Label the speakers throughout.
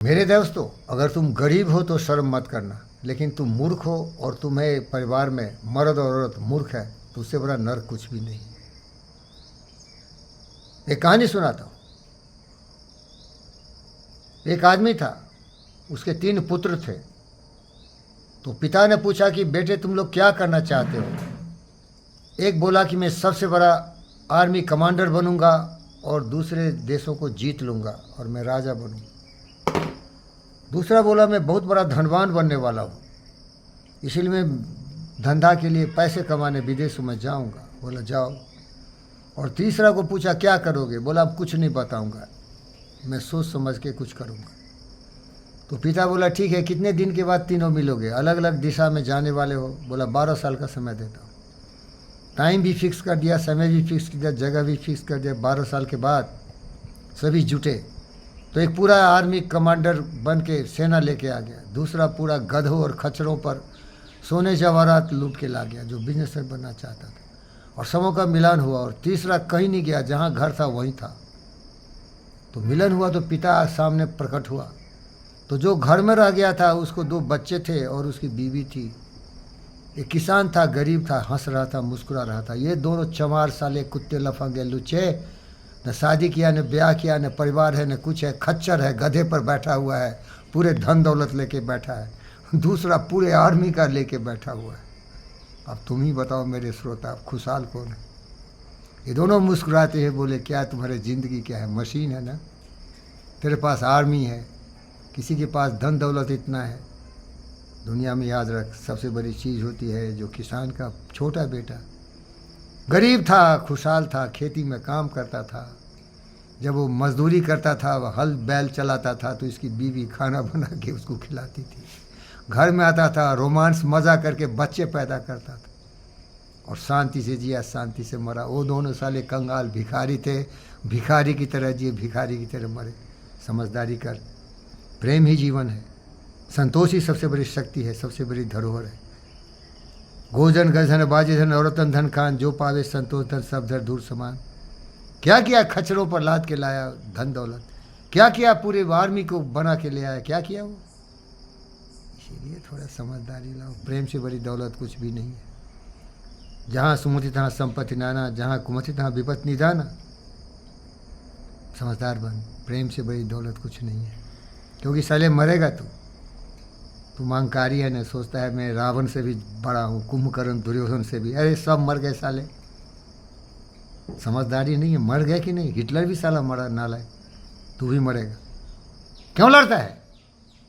Speaker 1: मेरे दोस्तों, अगर तुम गरीब हो तो शर्म मत करना, लेकिन तुम मूर्ख हो और तुम्हें परिवार में मर्द और औरत मूर्ख है तो उससे बड़ा नर्क कुछ भी नहीं। एक कहानी सुनाता हूँ। एक आदमी था, उसके 3 पुत्र थे। तो पिता ने पूछा कि बेटे तुम लोग क्या करना चाहते हो। एक बोला कि मैं सबसे बड़ा आर्मी कमांडर बनूंगा और दूसरे देशों को जीत लूंगा और मैं राजा बनूंगा। दूसरा बोला मैं बहुत बड़ा धनवान बनने वाला हूँ, इसलिए मैं धंधा के लिए पैसे कमाने विदेशों में जाऊंगा। बोला जाओ। और तीसरा को पूछा क्या करोगे। बोला अब कुछ नहीं बताऊंगा, मैं सोच समझ के कुछ करूंगा। तो पिता बोला ठीक है, कितने दिन के बाद तीनों मिलोगे, अलग अलग दिशा में जाने वाले हो। बोला 12 साल का समय देता हूँ। टाइम भी फिक्स कर दिया, समय भी फिक्स कर दिया, जगह भी फिक्स कर दिया। 12 साल के बाद सभी जुटे तो एक पूरा आर्मी कमांडर बन के सेना लेके आ गया। दूसरा पूरा गधों और खच्चरों पर सोने जवाहरात लूट के ला गया, जो बिजनेसमैन बनना चाहता था। और सबों का मिलन हुआ। और तीसरा कहीं नहीं गया, जहाँ घर था वहीं था। तो मिलन हुआ तो पिता सामने प्रकट हुआ। तो जो घर में रह गया था उसको 2 बच्चे थे और उसकी बीवी थी। एक किसान था, गरीब था, हंस रहा था, मुस्कुरा रहा था। ये दोनों चमार साले, कुत्ते, लफंगे, लुच्चे, न शादी किया, न ब्याह किया, न परिवार है, न कुछ है। खच्चर है, गधे पर बैठा हुआ है, पूरे धन दौलत लेके बैठा है। दूसरा पूरे आर्मी का लेके बैठा हुआ है। अब तुम ही बताओ मेरे श्रोता, अब खुशहाल कौन है। ये दोनों मुस्कुराते हैं, बोले क्या तुम्हारी ज़िंदगी क्या है, मशीन है ना। तेरे पास आर्मी है, किसी के पास धन दौलत इतना है। दुनिया में याद रख, सबसे बड़ी चीज़ होती है जो किसान का छोटा बेटा, गरीब था, खुशहाल था, खेती में काम करता था। जब वो मजदूरी करता था, वह हल बैल चलाता था, तो इसकी बीवी खाना बना के उसको खिलाती थी। घर में आता था, रोमांस मज़ा करके बच्चे पैदा करता था और शांति से जिया, शांति से मरा। वो दोनों साले कंगाल भिखारी थे, भिखारी की तरह जिए, भिखारी की तरह मरे। समझदारी कर, प्रेम ही जीवन है, संतोष ही सबसे बड़ी शक्ति है, सबसे बड़ी धरोहर है। गोजन गजन बाजे धन औरतन धन खान, जो पावे संतोष धन सब धर दूर समान। क्या किया, खच्चरों पर लाद के लाया धन दौलत। क्या किया, पूरे आर्मी को बना के ले आया। क्या किया वो। इसीलिए थोड़ा समझदारी लाओ, प्रेम से बड़ी दौलत कुछ भी नहीं है। जहाँ सुमति तहाँ संपत्ति नाना, जहाँ कुमति तहाँ विपत्ति निदाना। समझदार बन, प्रेम से बड़ी दौलत कुछ नहीं है। क्योंकि साले मरेगा तू अहंकारी है न, सोचता है मैं रावण से भी बड़ा हूँ, कुंभकर्ण, दुर्योधन से भी। अरे सब मर गए साले। समझदारी नहीं है, मर गए कि नहीं। हिटलर भी साला मरा, नालायक। तू भी मरेगा। क्यों लड़ता है,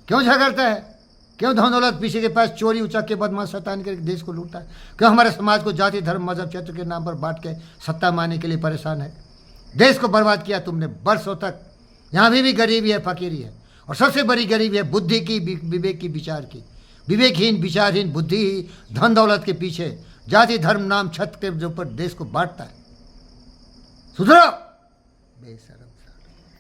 Speaker 1: क्यों झगड़ता है, क्यों धन दौलत पीछे के पास चोरी उचक के बदमाश शैतान के देश को लूटता है। क्यों हमारे समाज को जाति धर्म मजहब क्षेत्र के नाम पर बांट के सत्ता मारने के लिए परेशान है। देश को बर्बाद किया तुमने बरसों तक। यहाँ भी गरीबी है, फकीरी है, और सबसे बड़ी गरीबी है बुद्धि की, विवेक की, विचार की। विवेकहीन, विचारहीन बुद्धि ही धन दौलत के पीछे जाति धर्म नाम छत के ऊपर देश को बांटता है। सुधरो बेशरम।